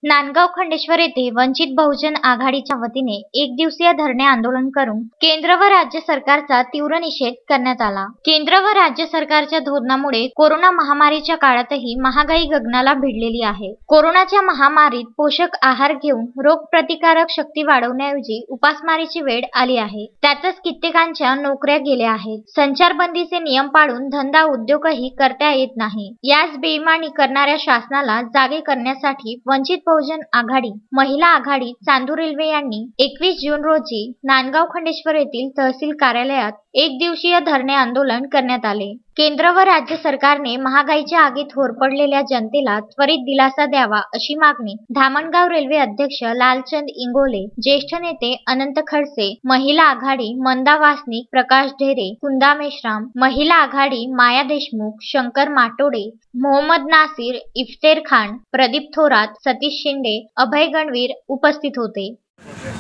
नांदगाव खंडेश्वर येथे वंचित बहुजन आघाडीच्या वतीने एक दिवसीय धरणे आंदोलन करून केंद्र व राज्य सरकारचा तीव्र निषेध करण्यात आला। केंद्र व राज्य सरकारच्या धोरणामुळे कोरोना महामारीच्या काळातही महागाई गगनाला भिडलेली आहे। कोरोनाच्या महामारीत पोषक आहार घेऊन रोगप्रतिकारक शक्ती वाढवण्याऐवजी उपासमारीची वेळ आली आहे। त्यातच कित्येकांच्या नोकऱ्या गेल्या आहेत। संचारबंदीचे नियम पाळून धंदा उद्योगही करता येत नाही। याच बेईमानी करणाऱ्या शासनाला जागे करण्यासाठी वंचित बहुजन आघाडी, महिला आघाडी, चांदूर रेल्वे यांनी 21 जून रोजी नांदगाव खंडेश्वर येथील तहसील कार्यालयात एक दिवसीय धरणे आंदोलन करण्यात आले। केंद्र व राज्य सरकारने महागाईच्या आगीत होरपडलेल्या जनतेला त्वरित दिलासा द्यावा अशी मागणी धामणगाव रेल्वे अध्यक्ष लालचंद इंगोले, ज्येष्ठ नेते अनंत खडसे, महिला आघाडी मंदा वासनिक, प्रकाश ढेरे, कुंदा मेश्राम, महिला आघाडी माया देशमुख, शंकर माटोडे, मोहम्मद नासिर, इफ्तेर खान, प्रदीप थोरात, सतीश शिंदे, अभय गणवीर उपस्थित होते।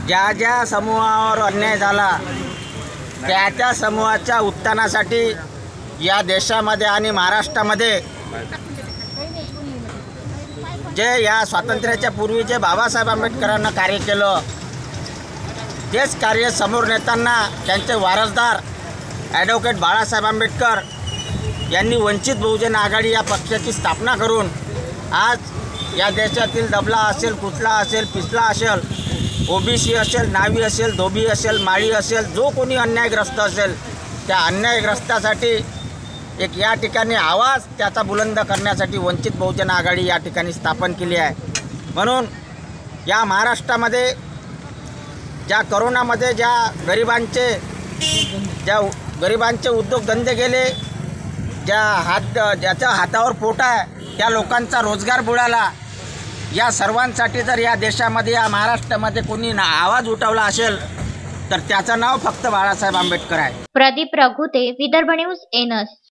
ज्या ज्या समूहावर अन्याय झाला त्या समूहाच्या उत्थानासाठी या देशामध्ये आणि महाराष्ट्रामध्ये जे या स्वातंत्र्याच्या पूर्वी जे बाबासाहेब आंबेडकरांना कार्य केलं तेच कार्य समोर नेताना त्यांचे वारसदार ॲडव्होकेट बाळासाहेब आंबेडकर यांनी वंचित बहुजन आघाडी या पक्षाची स्थापना करून आज या देशातील दबला असेल, कुचला असेल, पिसला असेल, ओबीसी असेल, नावी असेल, धोबी असेल, माळी असेल, जो कोणी अन्यायग्रस्त असेल त्या अन्यायग्रस्तासाठी एक या ठिकाणी आवाज त्याचा बुलंद करण्यासाठी वंचित बहुजन आघाडी या ठिकाणी स्थापन केली आहे। म्हणून या महाराष्ट्रामध्ये ज्या करोनामध्ये गरिबांचे उद्योगधंदे गेले, ज्याच्या हातावर पोट आहे त्या लोकांचा रोजगार बुडाला, या सर्वांसाठी जर या देशामध्ये या महाराष्ट्रामध्ये कोणी आवाज उठवला असेल तर त्याचं नाव फक्त बाळासाहेब आंबेडकर आहे। प्रदीप रघुते, विदर्भ न्यूज, एनस।